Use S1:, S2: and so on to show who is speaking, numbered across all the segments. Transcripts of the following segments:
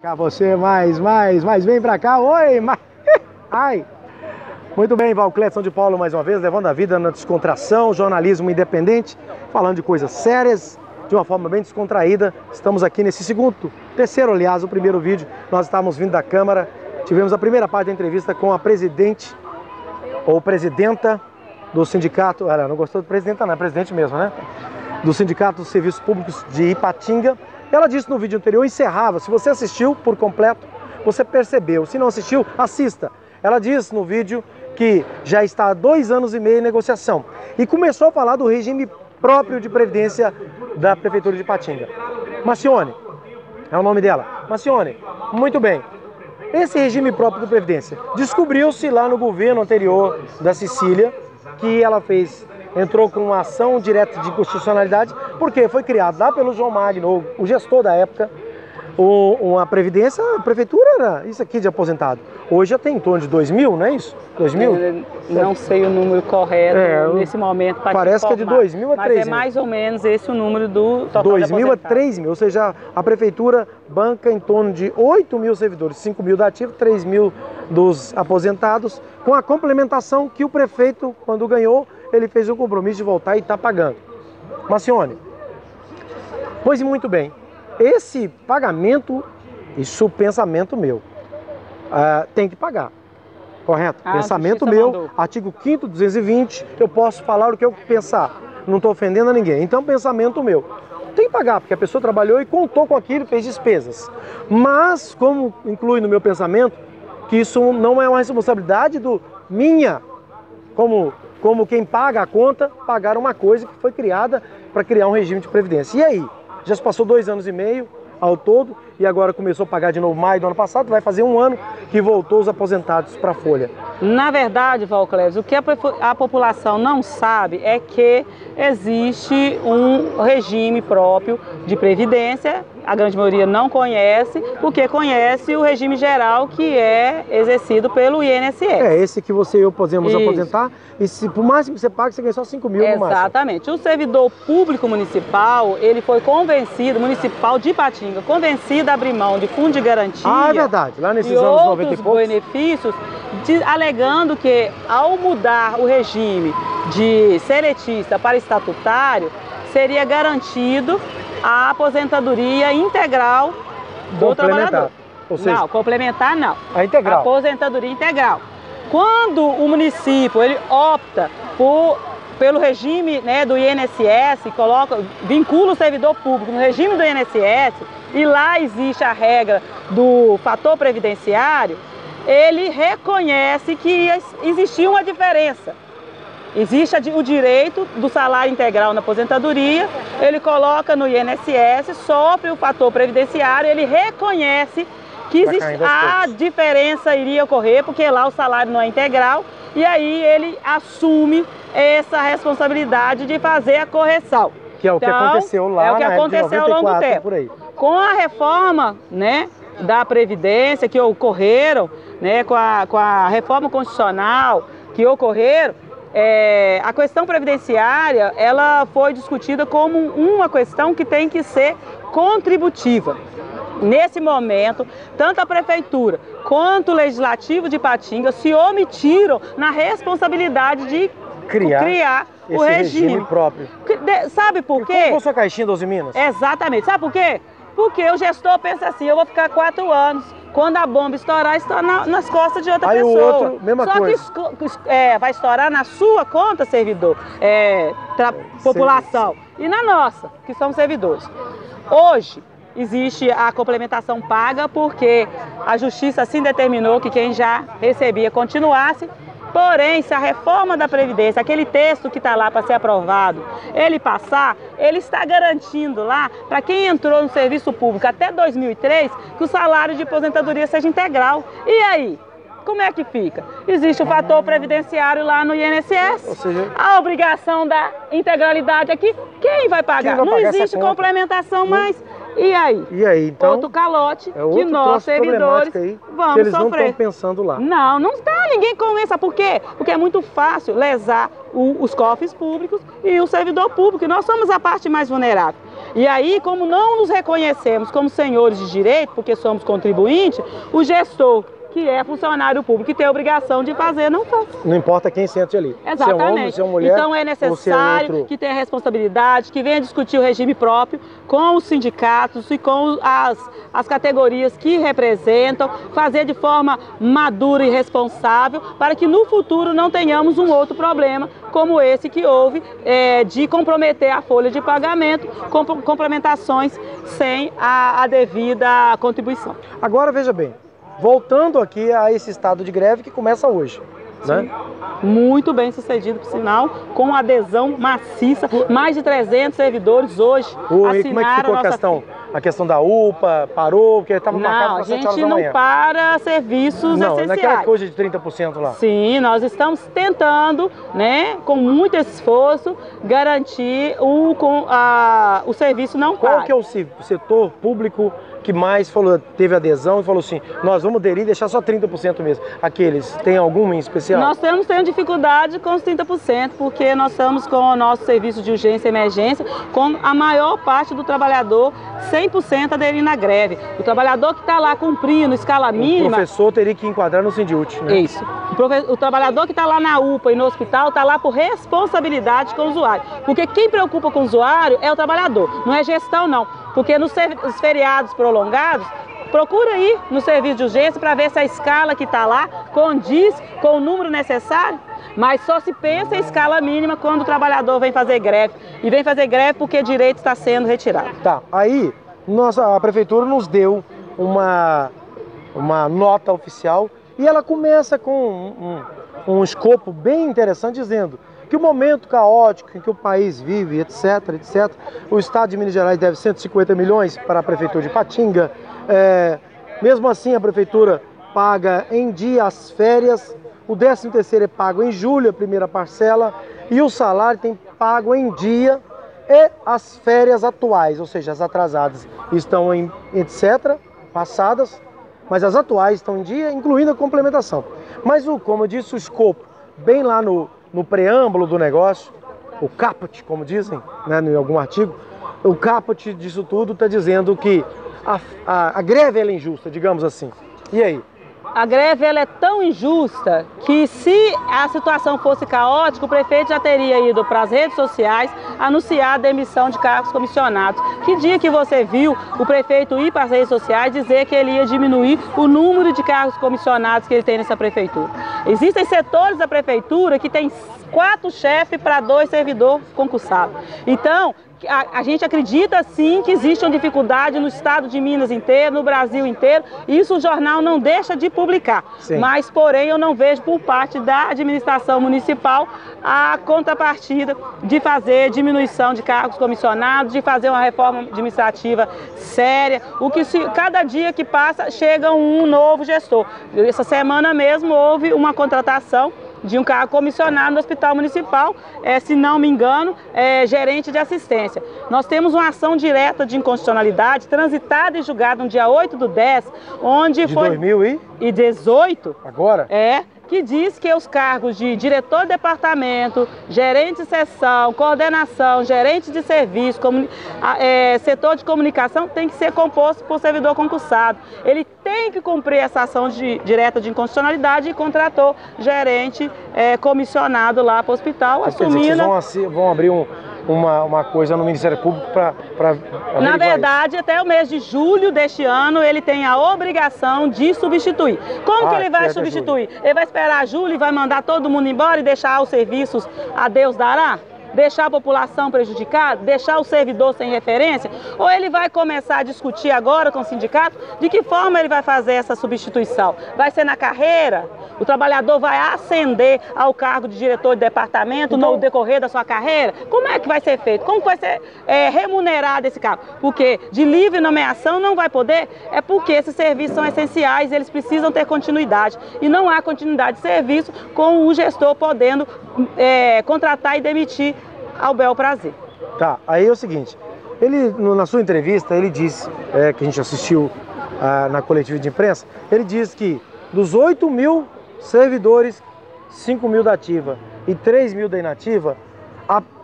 S1: Cá você, mais, vem pra cá, oi, mais, ai. Muito bem, Valcléton de Paulo mais uma vez, levando a vida na descontração, jornalismo independente, falando de coisas sérias, de uma forma bem descontraída. Estamos aqui nesse terceiro, aliás, o primeiro vídeo, nós estávamos vindo da Câmara, tivemos a primeira parte da entrevista com a presidente, ou presidenta do sindicato, não gostou de presidenta não, é presidente mesmo, né? Do Sindicato dos Serviços Públicos de Ipatinga. Ela disse no vídeo anterior, encerrava, se você assistiu por completo, você percebeu, se não assistiu, assista. Ela disse no vídeo que já está há 2 anos e meio em negociação e começou a falar do regime próprio de previdência da Prefeitura de Ipatinga. Marcione, é o nome dela. Marcione, muito bem. Esse regime próprio de previdência descobriu-se lá no governo anterior da Cecília, que ela entrou com uma ação direta de inconstitucionalidade, porque foi criado lá pelo João Magno, o gestor da época, uma previdência, a prefeitura era isso aqui de aposentado. Hoje já tem em torno de 2.000, não é isso? 2.000?
S2: Não sei o número correto nesse momento para
S1: parece que é de 2.000 a 3.000.
S2: Mas é mais ou menos esse o número do total
S1: 2.000 a 3.000, ou seja, a prefeitura banca em torno de 8.000 servidores, 5.000 da ativa, 3.000 dos aposentados, com a complementação que o prefeito, quando ganhou, ele fez um compromisso de voltar e está pagando. Marcione, pois muito bem, esse pagamento, isso pensamento meu, tem que pagar, correto? Pensamento meu,
S2: mandou.
S1: artigo 5º, 220, eu posso falar o que eu pensar, não estou ofendendo a ninguém, então pensamento meu. Tem que pagar, porque a pessoa trabalhou e contou com aquilo, fez despesas. Mas, como inclui no meu pensamento, que isso não é uma responsabilidade minha, como quem paga a conta, pagar uma coisa que foi criada para criar um regime de previdência. E aí? Já se passou 2 anos e meio ao todo e agora começou a pagar de novo maio do ano passado, vai fazer 1 ano que voltou os aposentados para a folha.
S2: Na verdade, Valcléton, o que a população não sabe é que existe um regime próprio de previdência. A grande maioria não conhece, porque conhece o regime geral que é exercido pelo INSS.
S1: É esse que você e eu podemos aposentar, e se por máximo que você paga, você ganha só 5.000 no máximo.
S2: Exatamente. O servidor público municipal, ele foi convencido, municipal de Ipatinga, convencido a abrir mão de fundo de garantia.
S1: É verdade, lá nesses
S2: e
S1: anos 90 e poucos.
S2: Benefícios, alegando que ao mudar o regime de seletista para estatutário, seria garantido a aposentadoria integral do trabalhador.
S1: Ou seja,
S2: não, complementar não.
S1: A integral.
S2: Aposentadoria integral. Quando o município ele opta pelo regime do INSS, vincula o servidor público no regime do INSS, e lá existe a regra do fator previdenciário, ele reconhece que existia uma diferença. Existe o direito do salário integral na aposentadoria, ele coloca no INSS, sofre o fator previdenciário, ele reconhece que a diferença iria ocorrer, porque lá o salário não é integral, e aí ele assume essa responsabilidade de fazer a correção.
S1: Que é o que aconteceu lá,
S2: é o que aconteceu ao longo do tempo.
S1: Por aí.
S2: Com a reforma da Previdência que ocorreram, com a reforma constitucional que ocorreram, a questão previdenciária ela foi discutida como uma questão que tem que ser contributiva. Nesse momento, tanto a Prefeitura quanto o Legislativo de Ipatinga se omitiram na responsabilidade de criar o regime
S1: próprio.
S2: Sabe por quê?
S1: Como fosse a caixinha 12 Minas?
S2: Exatamente. Sabe por quê? Porque o gestor pensa assim, eu vou ficar 4 anos. Quando a bomba estourar nas costas de outra pessoa.
S1: O outro, mesma coisa.
S2: Só que vai estourar na sua conta, servidor, população. E na nossa, que somos servidores. Hoje, existe a complementação paga porque a Justiça assim determinou que quem já recebia continuasse. Porém, se a reforma da Previdência, aquele texto que está lá para ser aprovado, ele passar, ele está garantindo lá, para quem entrou no serviço público até 2003, que o salário de aposentadoria seja integral. E aí? Como é que fica? Existe o fator previdenciário lá no INSS.
S1: Ou seja,
S2: a obrigação da integralidade aqui, quem vai pagar? Não existe complementação mais. E aí?
S1: E aí, então?
S2: Outro calote que nós, servidores, vamos
S1: que eles
S2: sofrer.
S1: Não estão pensando lá.
S2: Não está, ninguém começa. Por quê? Porque é muito fácil lesar os cofres públicos e o servidor público. E nós somos a parte mais vulnerável. E aí, como não nos reconhecemos como senhores de direito, porque somos contribuintes, o gestor, que é funcionário público, que tem a obrigação de fazer, não faz.
S1: Não importa quem sente ali.
S2: Exatamente.
S1: Se é homem, se é mulher,
S2: então é necessário que tenha responsabilidade, que venha discutir o regime próprio com os sindicatos e com as categorias que representam, fazer de forma madura e responsável, para que no futuro não tenhamos um outro problema como esse que houve, de comprometer a folha de pagamento com complementações sem a devida contribuição.
S1: Agora, veja bem, voltando aqui a esse estado de greve que começa hoje, né?
S2: Muito bem sucedido, por sinal, com adesão maciça, mais de 300 servidores hoje assinaram.
S1: E como é que ficou a questão da UPA? Parou? Porque estava marcado para 7 horas da manhã.
S2: A gente não para serviços essenciais.
S1: Naquela coisa de 30% lá.
S2: Sim, nós estamos tentando, né, com muito esforço, garantir o serviço não pago.
S1: Qual que é o setor público que mais teve adesão e falou assim, nós vamos aderir e deixar só 30% mesmo? Aqueles, tem algum em especial?
S2: Nós estamos tendo dificuldade com os 30%, porque nós estamos com o nosso serviço de urgência e emergência, com a maior parte do trabalhador 100% aderindo à greve. O trabalhador que está lá cumprindo escala mínima...
S1: O professor teria que enquadrar no Sindiúti, né?
S2: Isso. O trabalhador que está lá na UPA e no hospital está lá por responsabilidade com o usuário. Porque quem preocupa com o usuário é o trabalhador, não é gestão não. Porque nos feriados prolongados, procura ir no serviço de urgência para ver se a escala que está lá condiz com o número necessário. Mas só se pensa em escala mínima quando o trabalhador vem fazer greve. E vem fazer greve porque direito está sendo retirado.
S1: Tá, aí a prefeitura nos deu uma nota oficial e ela começa com um escopo bem interessante dizendo que o momento caótico em que o país vive, etc, o Estado de Minas Gerais deve 150 milhões para a Prefeitura de Ipatinga. Mesmo assim, a Prefeitura paga em dia as férias, o 13º é pago em julho, a primeira parcela, e o salário tem pago em dia e as férias atuais, ou seja, as atrasadas estão em etc, passadas, mas as atuais estão em dia, incluindo a complementação. Mas, como eu disse, o escopo, bem lá no preâmbulo do negócio, o caput, como dizem, né, em algum artigo, o caput disso tudo está dizendo que a greve é injusta, digamos assim. E aí?
S2: A greve ela é tão injusta que, se a situação fosse caótica, o prefeito já teria ido para as redes sociais anunciar a demissão de cargos comissionados. Que dia que você viu o prefeito ir para as redes sociais dizer que ele ia diminuir o número de cargos comissionados que ele tem nessa prefeitura? Existem setores da prefeitura que tem 4 chefes para 2 servidores concursados. Então, a gente acredita sim que existe uma dificuldade no estado de Minas inteiro, no Brasil inteiro. Isso o jornal não deixa de publicar. Sim. Mas, porém, eu não vejo por parte da administração municipal a contrapartida de fazer diminuição de cargos comissionados, de fazer uma reforma administrativa séria. Cada dia que passa, chega um novo gestor. Essa semana mesmo houve uma contratação de um cargo comissionado no Hospital Municipal, se não me engano, gerente de assistência. Nós temos uma ação direta de inconstitucionalidade, transitada e julgada no dia 8/10, onde foi...
S1: De 2018? Agora?
S2: Que diz que os cargos de diretor de departamento, gerente de seção, coordenação, gerente de serviço, setor de comunicação, tem que ser composto por servidor concursado. Ele tem que cumprir essa ação direta de inconstitucionalidade e contratou gerente comissionado lá para o hospital, assumindo...
S1: Vocês vão abrir uma coisa no Ministério Público para
S2: Na verdade, isso. Até o mês de julho deste ano, ele tem a obrigação de substituir. Como que ele vai substituir? Ele vai esperar julho e vai mandar todo mundo embora e deixar os serviços a Deus dará? Deixar a população prejudicada? Deixar o servidor sem referência? Ou ele vai começar a discutir agora com o sindicato de que forma ele vai fazer essa substituição? Vai ser na carreira? O trabalhador vai ascender ao cargo de diretor de departamento no decorrer da sua carreira? Como é que vai ser feito? Como vai ser remunerado esse cargo? Porque de livre nomeação não vai poder? É porque esses serviços são essenciais, eles precisam ter continuidade. E não há continuidade de serviço com o gestor podendo contratar e demitir ao bel prazer.
S1: Tá, aí é o seguinte, ele na sua entrevista, ele disse, que a gente assistiu na coletiva de imprensa, ele disse que dos 8 mil servidores, 5 mil da ativa e 3 mil da inativa,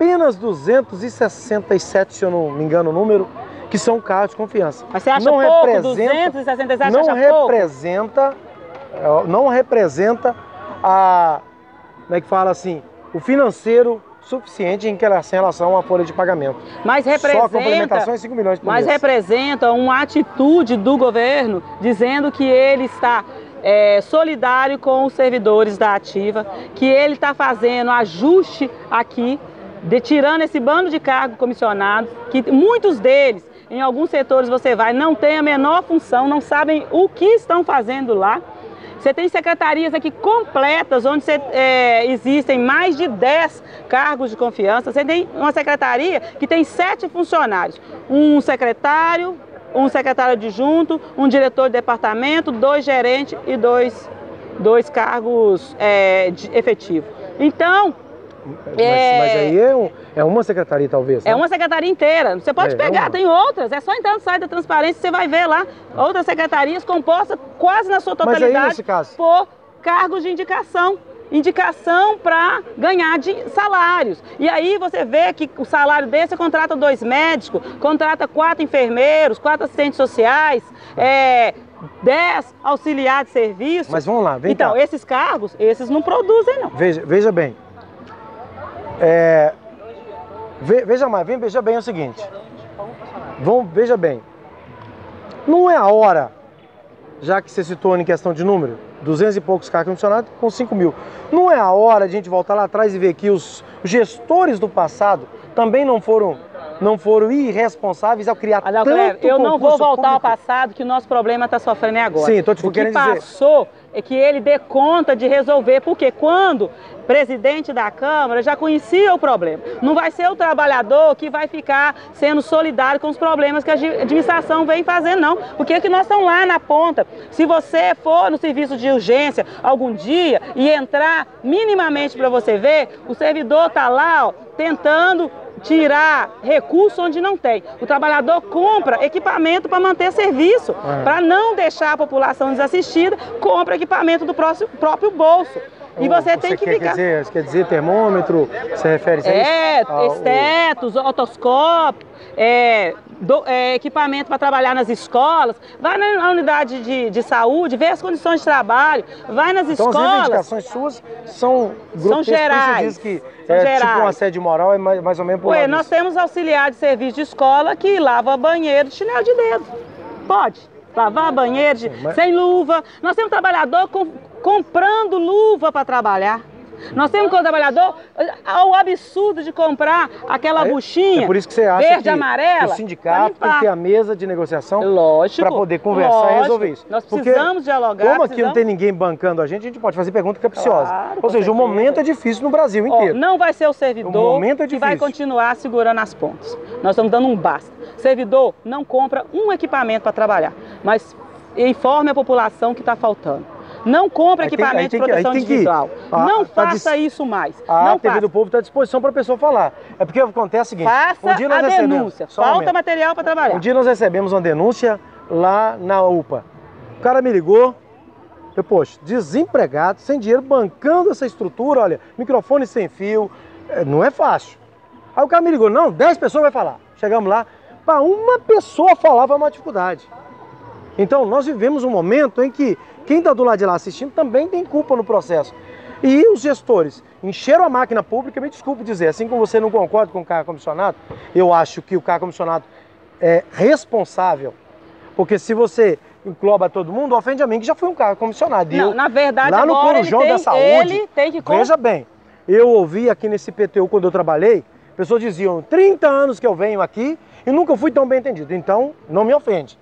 S1: apenas 267, se eu não me engano o número, que são cargos de confiança.
S2: Mas você acha pouco? 267
S1: não
S2: acha
S1: representa,
S2: pouco?
S1: Não representa a, como é que fala assim, o financeiro suficiente em relação à folha de pagamento.
S2: Mas representa,
S1: só a complementação é 5 milhões por mês.
S2: Mas representa uma atitude do governo dizendo que ele está solidário com os servidores da ativa, que ele está fazendo ajuste aqui, tirando esse bando de cargos comissionados, que muitos deles, em alguns setores você vai, não tem a menor função, não sabem o que estão fazendo lá. Você tem secretarias aqui completas, onde existem mais de 10 cargos de confiança. Você tem uma secretaria que tem 7 funcionários, um secretário adjunto, um diretor de departamento, 2 gerentes e dois cargos efetivos. Então...
S1: Mas aí é uma secretaria, talvez, né?
S2: É uma secretaria inteira. Você pode pegar, tem outras. É só entrar no site da transparência, você vai ver lá outras secretarias compostas quase na sua totalidade.
S1: Mas aí, nesse caso,
S2: por cargos de indicação. Indicação para ganhar salários. E aí você vê que o salário desse, você contrata 2 médicos, contrata 4 enfermeiros, 4 assistentes sociais, 10 auxiliares de serviço.
S1: Mas vamos lá, vem cá.
S2: Então, esses cargos, esses não produzem, não.
S1: Veja bem. Veja bem o seguinte. Veja bem. Não é a hora, já que você citou em questão de número, 200 e poucos cargos comissionados com 5 mil. Não é a hora de a gente voltar lá atrás e ver que os gestores do passado também não foram irresponsáveis ao criar tanto concurso
S2: eu não vou voltar
S1: público.
S2: ao passado, que o nosso problema está sofrendo agora.
S1: Sim, estou te querendo dizer.
S2: O que passou é que ele dê conta de resolver, porque quando presidente da Câmara já conhecia o problema. Não vai ser o trabalhador que vai ficar sendo solidário com os problemas que a administração vem fazendo, não. Porque é que nós estamos lá na ponta. Se você for no serviço de urgência algum dia e entrar minimamente para você ver, o servidor está lá, ó, tentando tirar recurso onde não tem. O trabalhador compra equipamento para manter serviço, para não deixar a população desassistida, compra equipamento do próprio bolso. E você tem que ficar...
S1: Quer dizer termômetro, você refere a isso?
S2: Estetos, otoscópio, equipamento para trabalhar nas escolas, vai na unidade de saúde, vê as condições de trabalho, vai nas escolas.
S1: Então as reivindicações suas são
S2: gerais.
S1: Diz que tipo um assédio moral, é mais ou menos por lá.
S2: Nós temos auxiliar de serviço de escola que lava banheiro de chinelo de dedo. Pode lavar banheiro sem luva. Nós temos trabalhador comprando luva para trabalhar. Nós temos um trabalhador, o absurdo de comprar aquela buchinha
S1: por isso que você acha
S2: verde
S1: que
S2: amarela.
S1: O sindicato tem que ter a mesa de negociação para poder conversar e resolver isso.
S2: Nós precisamos dialogar.
S1: Como aqui não tem ninguém bancando a gente pode fazer pergunta capciosa. Claro, ou seja, o momento é difícil no Brasil inteiro.
S2: Não vai ser o servidor que vai continuar segurando as pontas. Nós estamos dando um basta. Servidor não compra um equipamento para trabalhar, mas informe a população que está faltando. Não compre equipamento de proteção individual. Não faça isso mais.
S1: A TV do Povo está à disposição para a pessoa falar. É porque acontece o seguinte.
S2: Faça a denúncia. Falta material para trabalhar.
S1: Um dia nós recebemos uma denúncia lá na UPA. O cara me ligou. Eu, poxa, desempregado, sem dinheiro, bancando essa estrutura, olha, microfone sem fio. Não é fácil. Aí o cara me ligou, não, 10 pessoas vai falar. Chegamos lá, para uma pessoa falar foi uma dificuldade. Então nós vivemos um momento em que quem está do lado de lá assistindo também tem culpa no processo. E os gestores encheram a máquina pública, me desculpe dizer, assim como você não concorda com o cargo comissionado, eu acho que o cargo comissionado é responsável, porque se você engloba todo mundo, ofende a mim que já fui um cargo comissionado.
S2: Não, na verdade,
S1: lá no Corujão da Saúde,
S2: ele tem que...
S1: Veja bem, eu ouvi aqui nesse PTU quando eu trabalhei, pessoas diziam, 30 anos que eu venho aqui e nunca fui tão bem entendido, então não me ofende.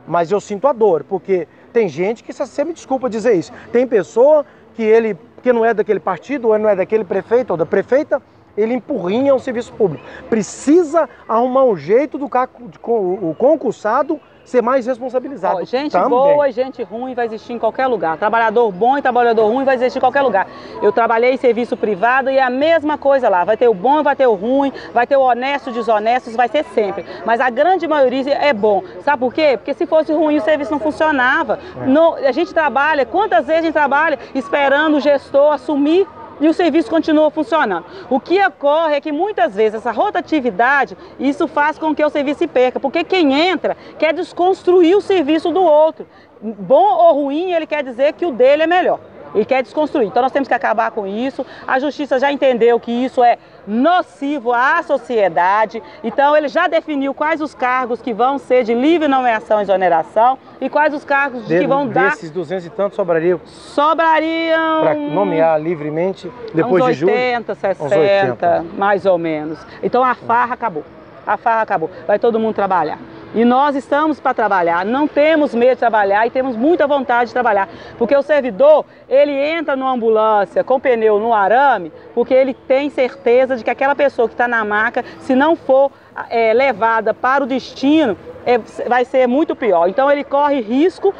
S1: Mas eu sinto a dor, porque tem gente que, você me desculpa dizer isso, tem pessoa que não é daquele partido, ou não é daquele prefeito ou da prefeita, ele empurrinha o serviço público. Precisa arrumar um jeito do o concursado ser mais responsabilizado.
S2: Gente
S1: também.
S2: Boa e gente ruim vai existir em qualquer lugar. Trabalhador bom e trabalhador ruim vai existir em qualquer lugar. Eu trabalhei em serviço privado e é a mesma coisa lá. Vai ter o bom e vai ter o ruim, vai ter o honesto e o desonesto, isso vai ser sempre. Mas a grande maioria é bom. Sabe por quê? Porque se fosse ruim o serviço não funcionava. A gente trabalha, quantas vezes a gente trabalha esperando o gestor assumir e o serviço continua funcionando. O que ocorre é que muitas vezes essa rotatividade, isso faz com que o serviço se perca, porque quem entra quer desconstruir o serviço do outro. Bom ou ruim, ele quer dizer que o dele é melhor. Ele quer desconstruir. Então nós temos que acabar com isso. A justiça já entendeu que isso é nocivo à sociedade. Então ele já definiu quais os cargos que vão ser de livre nomeação e exoneração e quais os cargos que vão dar...
S1: Desses 200 e tantos sobrariam?
S2: Sobrariam...
S1: Para nomear livremente depois de julho?
S2: 80, 60, mais ou menos. Então a farra acabou. A farra acabou. Vai todo mundo trabalhar. E nós estamos para trabalhar, não temos medo de trabalhar e temos muita vontade de trabalhar. Porque o servidor, ele entra numa ambulância com pneu no arame, porque ele tem certeza de que aquela pessoa que está na maca, se não for levada para o destino, vai ser muito pior. Então ele corre risco,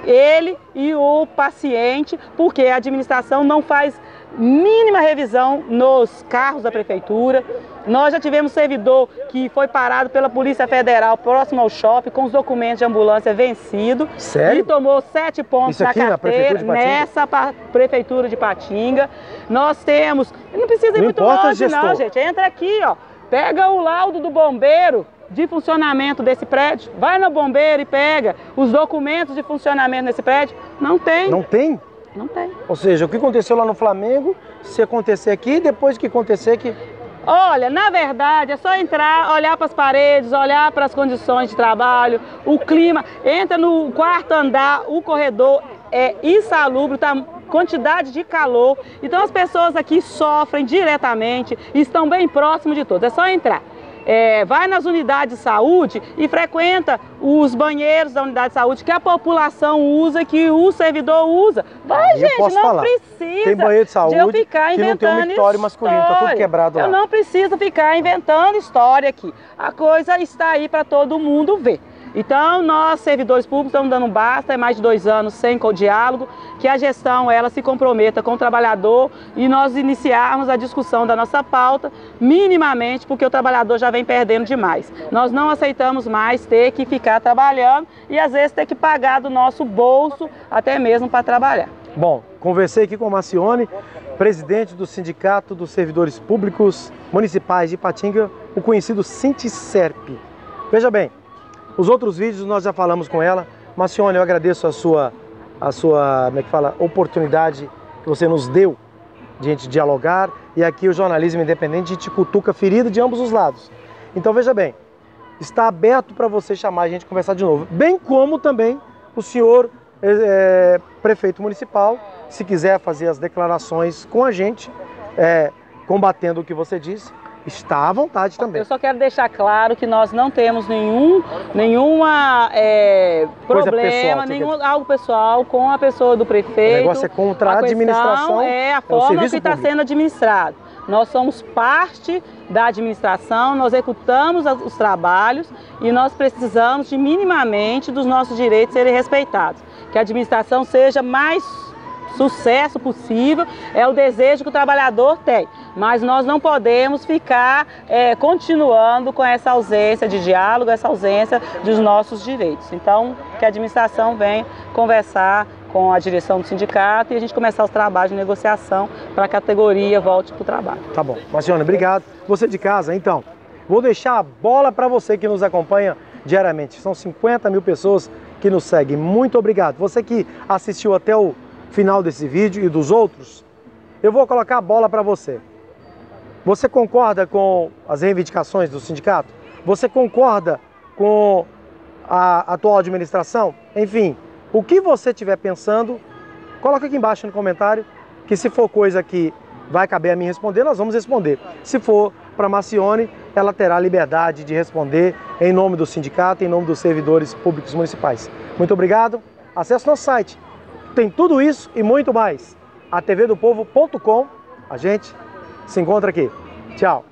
S2: ele e o paciente, porque a administração não faz mínima revisão nos carros da prefeitura. Nós já tivemos servidor que foi parado pela Polícia Federal próximo ao shopping com os documentos de ambulância vencidos.
S1: Sério?
S2: E tomou 7 pontos na carteira nessa prefeitura de Patinga. Nós temos, não precisa ir muito longe não, gente, entra aqui, ó, pega o laudo do bombeiro de funcionamento desse prédio, vai no bombeiro e pega os documentos de funcionamento desse prédio. Não tem.
S1: Não tem?
S2: Não tem.
S1: Ou seja, o que aconteceu lá no Flamengo, se acontecer aqui, depois que acontecer aqui...
S2: Olha, na verdade, é só entrar, olhar para as paredes, olhar para as condições de trabalho, o clima. Entra no quarto andar, o corredor é insalubre, tá quantidade de calor. Então as pessoas aqui sofrem diretamente e estão bem próximos de todos. É só entrar. Vai nas unidades de saúde e frequenta os banheiros da unidade de saúde que a população usa, que o servidor usa. Vai, gente, não precisa
S1: tem banheiro de saúde
S2: de eu ficar inventando
S1: que não tem um mictório masculino, tá tudo quebrado lá.
S2: Eu não preciso ficar inventando história aqui. A coisa está aí para todo mundo ver. Então, nós, servidores públicos, estamos dando um basta, é mais de 2 anos sem diálogo, que a gestão ela se comprometa com o trabalhador e nós iniciarmos a discussão da nossa pauta minimamente, porque o trabalhador já vem perdendo demais. Nós não aceitamos mais ter que ficar trabalhando e às vezes ter que pagar do nosso bolso até mesmo para trabalhar.
S1: Bom, conversei aqui com a Marcione, presidente do Sindicato dos Servidores Públicos Municipais de Patinga, o conhecido Sinticerp. Veja bem, os outros vídeos nós já falamos com ela. Marcione, eu agradeço a sua como é que fala, oportunidade que você nos deu de a gente dialogar. E aqui o jornalismo independente, a gente cutuca ferida de ambos os lados. Então veja bem, está aberto para você chamar a gente e conversar de novo. Bem como também o senhor prefeito municipal, se quiser fazer as declarações com a gente, combatendo o que você disse, está à vontade também.
S2: Eu só quero deixar claro que nós não temos nenhuma problema, algo pessoal com a pessoa do prefeito. O
S1: negócio é contra a administração.
S2: É a forma que está sendo administrado. Nós somos parte da administração, nós executamos os trabalhos e nós precisamos de minimamente dos nossos direitos serem respeitados. Que a administração seja mais sucesso possível, é o desejo que o trabalhador tem, mas nós não podemos ficar continuando com essa ausência de diálogo, essa ausência dos nossos direitos. Então, que a administração venha conversar com a direção do sindicato e a gente começar os trabalhos de negociação para a categoria volte para o trabalho.
S1: Tá bom. Marcione, obrigado. Você de casa, então, vou deixar a bola para você que nos acompanha diariamente. São 50 mil pessoas que nos seguem. Muito obrigado. Você que assistiu até o final desse vídeo e dos outros, eu vou colocar a bola para você. Você concorda com as reivindicações do sindicato? Você concorda com a atual administração? Enfim, o que você estiver pensando, coloca aqui embaixo no comentário, que se for coisa que vai caber a mim responder, nós vamos responder. Se for para Marcione, ela terá liberdade de responder em nome do sindicato, em nome dos servidores públicos municipais. Muito obrigado. Acesse nosso site. Tem tudo isso e muito mais. atvdopovo.com. A gente se encontra aqui. Tchau.